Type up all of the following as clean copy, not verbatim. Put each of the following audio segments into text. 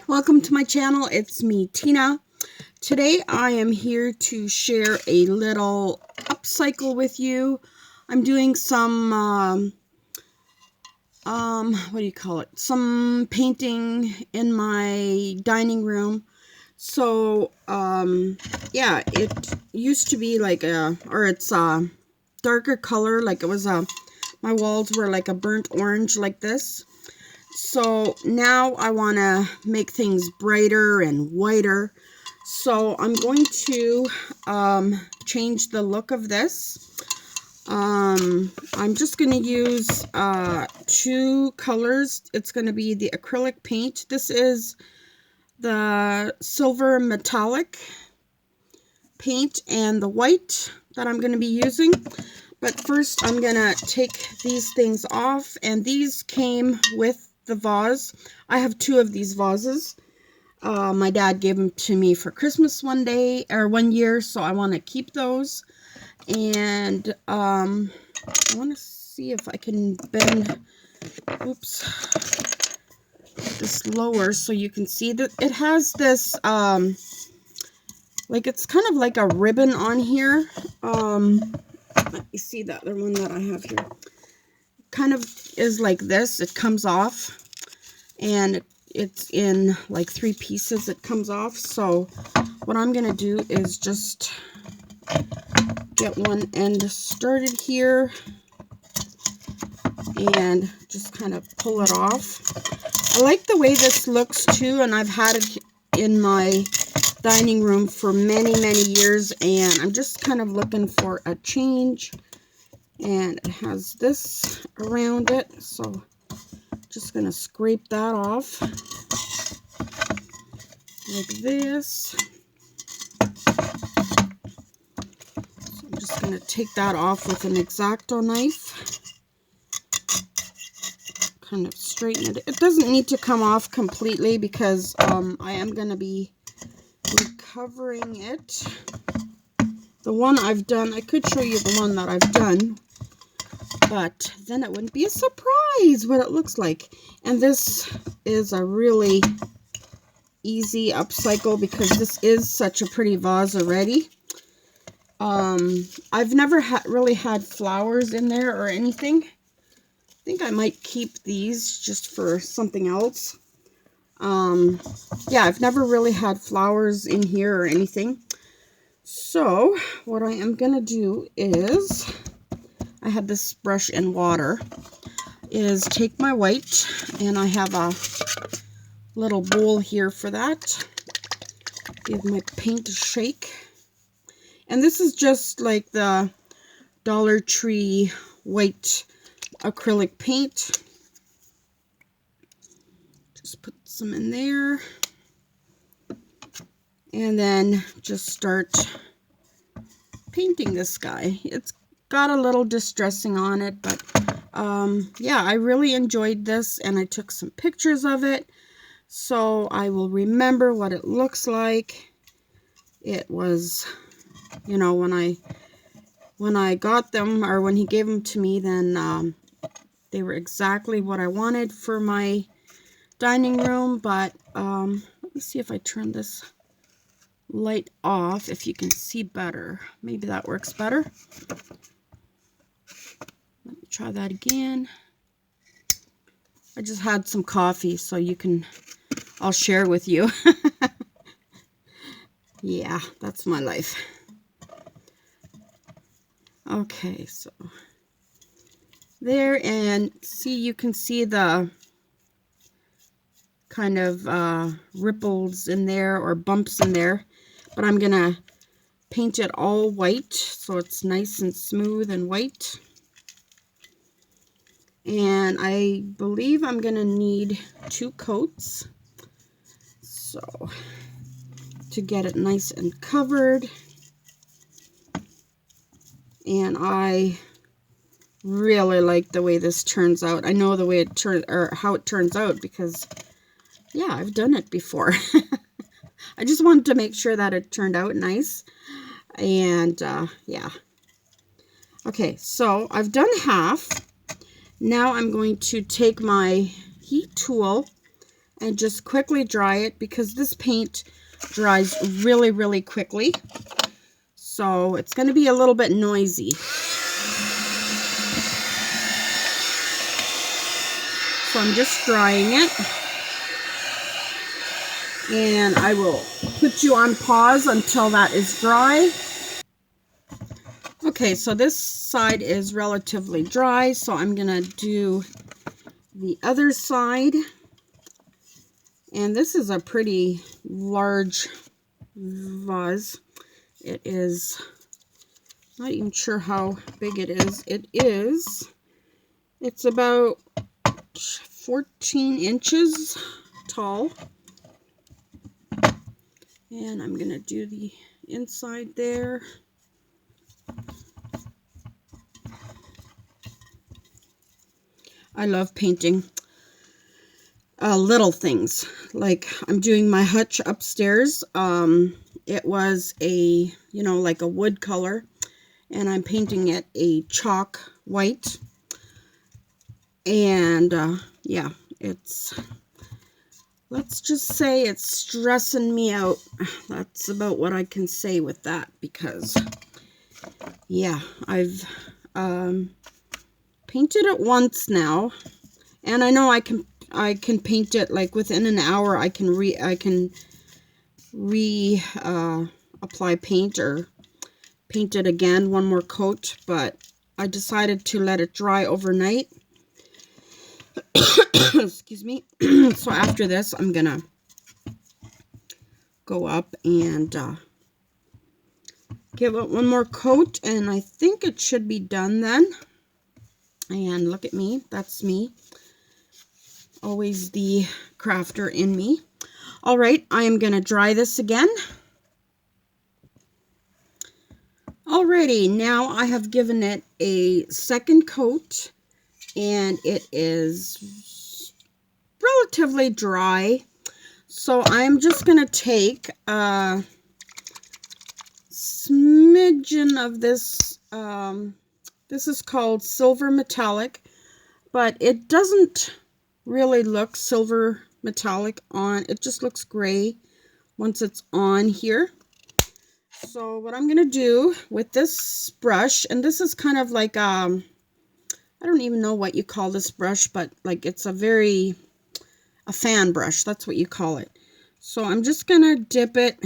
Welcome to my channel. It's me, Tina. Today I am here to share a little upcycle with you. I'm doing some what do you call it? Some painting in my dining room. So yeah, it used to be like it's a darker color, like it was my walls were like a burnt orange like this. So now I want to make things brighter and whiter. So I'm going to change the look of this. I'm just going to use two colors. It's going to be the acrylic paint. This is the silver metallic paint and the white that I'm going to be using. But first I'm going to take these things off, and these came with the vase. I have two of these vases. My dad gave them to me for Christmas one year, so I want to keep those. And I want to see if I can bend this lower so you can see that it has this like it's kind of like a ribbon on here. Let me see the other one that I have here. Kind of is like this. It comes off, and it's in like 3 pieces. It comes off. So what I'm gonna do is just get one end started here and just kind of pull it off. I like the way this looks too, and I've had it in my dining room for many years, and I'm just kind of looking for a change. And it has this around it, so just gonna scrape that off like this. So I'm just gonna take that off with an X-Acto knife, kind of straighten it. It doesn't need to come off completely because I am gonna be recovering it. The one I've done, I could show you the one that I've done, but then it wouldn't be a surprise what it looks like. And this is a really easy upcycle because this is such a pretty vase already. I've never really had flowers in there or anything. I think I might keep these just for something else. Yeah, I've never really had flowers in here or anything. So what I am gonna do is, I had this brush and water, is take my white, and I have a little bowl here for that. Give my paint a shake. And this is just like the Dollar Tree white acrylic paint. Just put some in there. And then just start painting this guy. It's got a little distressing on it, but yeah, I really enjoyed this, and I took some pictures of it so I will remember what it looks like. It was, you know, when I got them, or when he gave them to me, then they were exactly what I wanted for my dining room. But let me see if I turn this light off, if you can see better. Maybe that works better. Let me try that again. I just had some coffee, so I'll share with you. Yeah, that's my life. Okay, so there, and see, you can see the kind of ripples in there, or bumps in there, but I'm gonna paint it all white so it's nice and smooth and white. And I believe I'm gonna need 2 coats, so to get it nice and covered. And I really like the way this turns out. I know the way it turns, or how it turns out, because yeah, I've done it before. I just wanted to make sure that it turned out nice. And yeah. Okay, so I've done half. Now I'm going to take my heat tool, and just quickly dry it because this paint dries really, really quickly. So it's going to be a little bit noisy. So I'm just drying it. And I will put you on pause until that is dry. Okay, so this side is relatively dry, so I'm going to do the other side. And this is a pretty large vase. It is, not even sure how big it is. It's about 14 inches tall. And I'm going to do the inside there. I love painting little things. Like I'm doing my hutch upstairs. It was a, like a wood color. And I'm painting it a chalk white. And yeah, let's just say it's stressing me out. That's about what I can say with that, because yeah, I've painted it once now, and I know I can paint it like within an hour. I can apply paint or paint it again, one more coat, but I decided to let it dry overnight. Excuse me. So after this, I'm gonna go up and give it one more coat, and I think it should be done then. And look at me, that's me, always the crafter in me. All right, I am gonna dry this again. Alrighty, now I have given it a second coat, and it is relatively dry. So I'm just going to take a smidgen of this. This is called Silver Metallic, but it doesn't really look silver metallic on. It just looks gray once it's on here. So what I'm going to do with this brush, and this is kind of like, I don't even know what you call this brush, but like it's a fan brush. That's what you call it. So I'm just going to dip it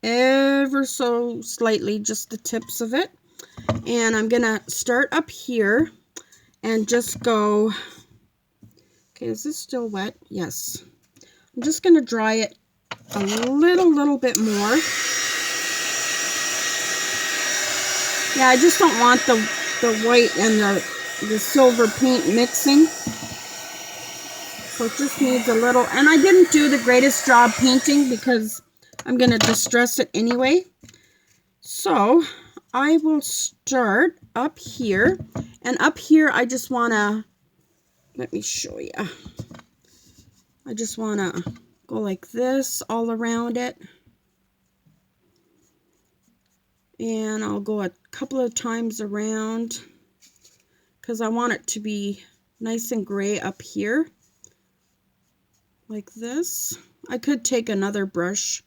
ever so slightly, just the tips of it. And I'm going to start up here and just go, okay, is this still wet? Yes. I'm just going to dry it a little bit more. Yeah, I just don't want the white and the silver paint mixing. So it just needs a little, and I didn't do the greatest job painting because I'm going to distress it anyway. So I will start up here, and up here I just want to, let me show you. I just want to go like this all around it. And I'll go a couple of times around because I want it to be nice and gray up here. Like this. I could take another brush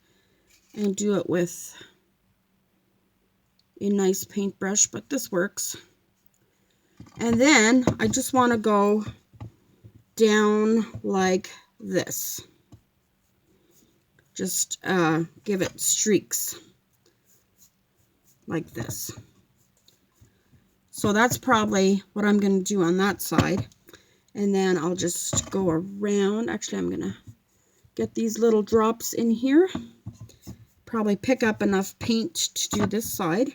and do it with a nice paintbrush, but this works. And then I just want to go down like this. Just give it streaks like this. So that's probably what I'm going to do on that side. And then I'll just go around. Actually, I'm going to get these little drops in here. Probably pick up enough paint to do this side.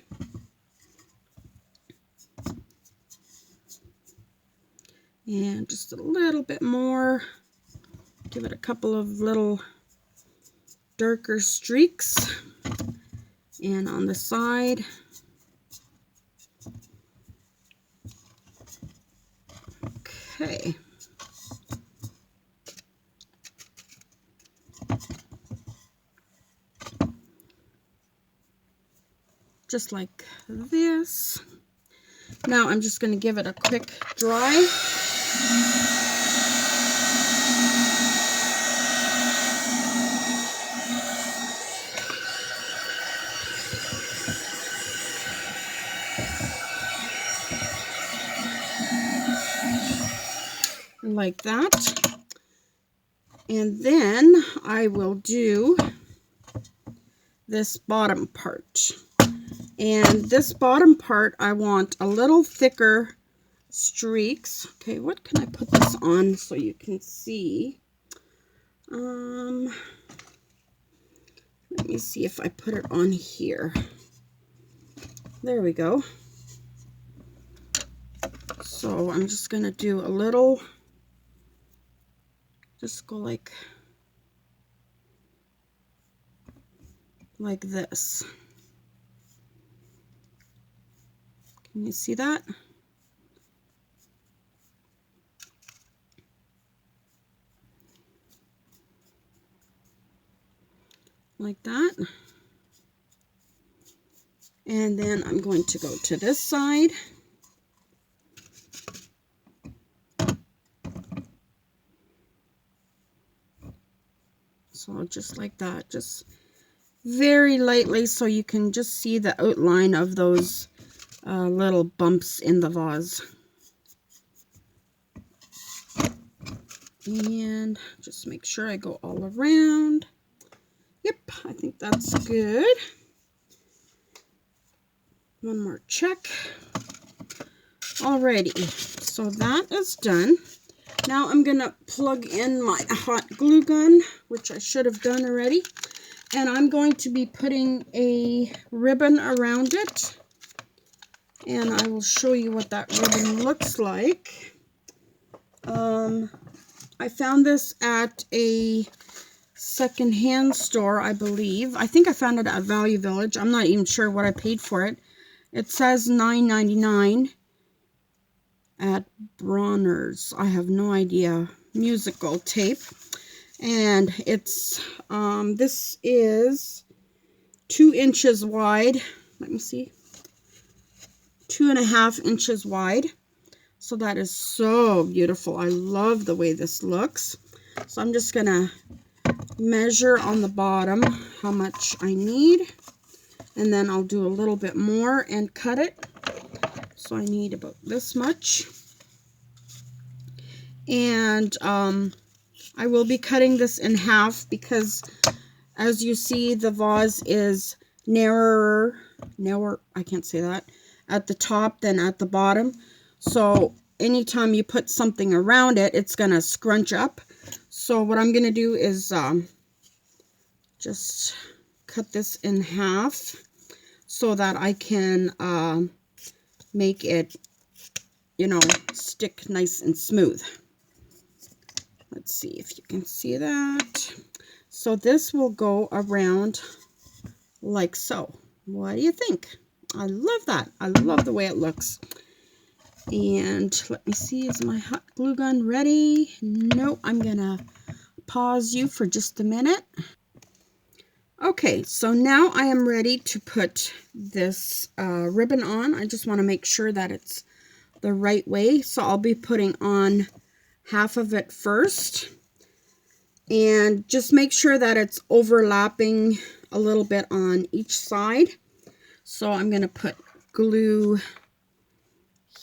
And just a little bit more. Give it a couple of little darker streaks. And on the side. Okay. Just like this. Now I'm just going to give it a quick dry. like that. And then I will do this bottom part. And this bottom part, I want a little thicker streaks. Okay, what can I put this on so you can see? Let me see if I put it on here. There we go. So I'm just going to do a little, just go like this. Can you see that? Like that. And then I'm going to go to this side. So just like that, just very lightly so you can just see the outline of those little bumps in the vase. And just make sure I go all around. Yep, I think that's good. One more check. Alrighty, so that is done. Now I'm gonna plug in my hot glue gun, which I should have done already. And I'm going to be putting a ribbon around it. And I will show you what that ribbon looks like. I found this at a secondhand store, I believe. I think I found it at Value Village. I'm not even sure what I paid for it. It says $9.99 at Bronner's. I have no idea. Musical tape. And it's, this is 2 inches wide. Let me see. 2.5 inches wide. So that is so beautiful. I love the way this looks. So I'm just gonna measure on the bottom how much I need. And then I'll do a little bit more and cut it. So I need about this much. And I will be cutting this in half because as you see, the vase is narrower, I can't say that, at the top than at the bottom. So anytime you put something around it, it's going to scrunch up. So what I'm going to do is just cut this in half so that I can make it, you know, stick nice and smooth. Let's see if you can see that. So this will go around like so. What do you think? I love that. I love the way it looks. And let me see, is my hot glue gun ready? No, I'm gonna pause you for just a minute. Okay, so now I am ready to put this ribbon on. I just want to make sure that it's the right way. So I'll be putting on half of it first. And just make sure that it's overlapping a little bit on each side. So I'm going to put glue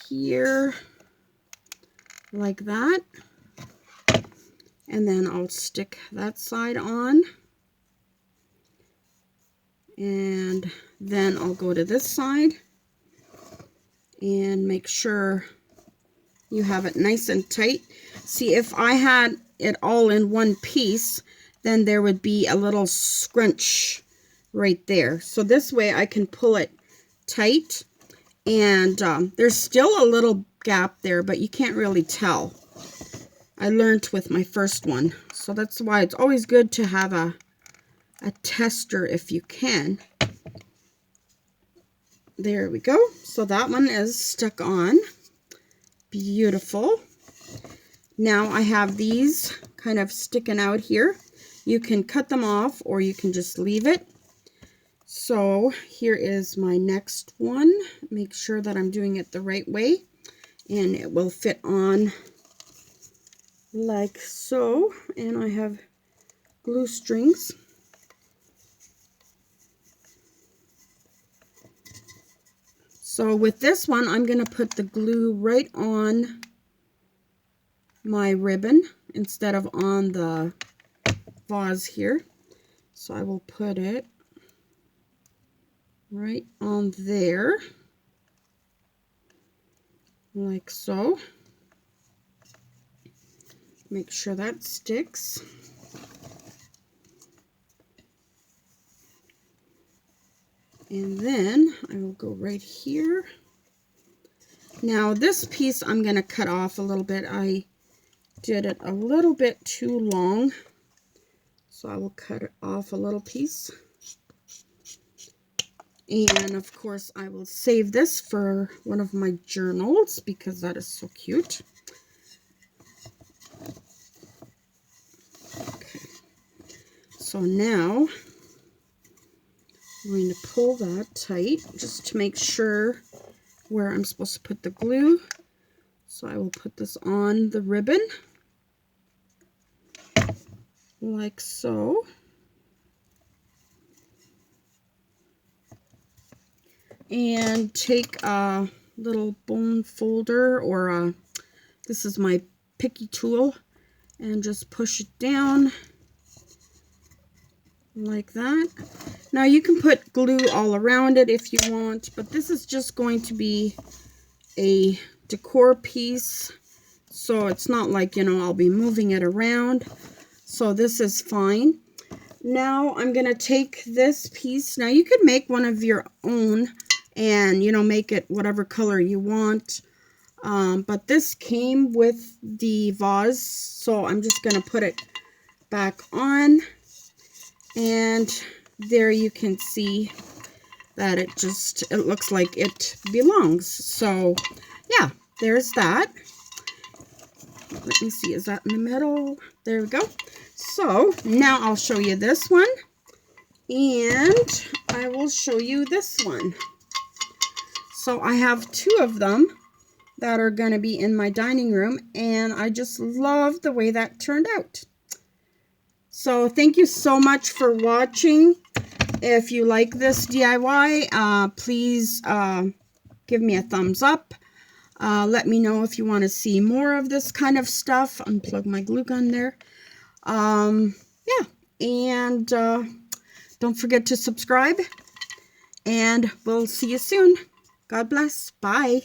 here like that. And then I'll stick that side on. And then I'll go to this side and make sure you have it nice and tight. See, if I had it all in one piece, then there would be a little scrunch right there. So this way I can pull it tight, and there's still a little gap there, but you can't really tell. I learned with my first one. So that's why it's always good to have a tester if you can. There we go. So that one is stuck on. Beautiful. Now I have these kind of sticking out here. You can cut them off or you can just leave it. So here is my next one. Make sure that I'm doing it the right way, and it will fit on like so. And I have glue strings. So with this one, I'm going to put the glue right on my ribbon instead of on the vase here. So I will put it right on there, like so. Make sure that sticks. And then I will go right here. Now this piece I'm going to cut off a little bit. I did it a little bit too long, so I will cut it off a little piece. And of course I will save this for one of my journals because that is so cute. Okay. So now I'm going to pull that tight just to make sure where I'm supposed to put the glue. So I will put this on the ribbon like so. And take a little bone folder, or this is my picky tool, and just push it down like that. Now you can put glue all around it if you want, but this is just going to be a decor piece, so it's not like, you know, I'll be moving it around, so this is fine. Now I'm gonna take this piece. Now you could make one of your own and, you know, make it whatever color you want, but this came with the vase, so I'm just gonna put it back on, and there you can see that it looks like it belongs. So yeah, there's that. Let me see, is that in the middle? There we go. So now I'll show you this one, and I will show you this one. So I have two of them that are going to be in my dining room, and I just love the way that turned out. So thank you so much for watching. If you like this DIY, please give me a thumbs up. Let me know if you want to see more of this kind of stuff. Unplug my glue gun there. Yeah, and don't forget to subscribe, and we'll see you soon. God bless. Bye.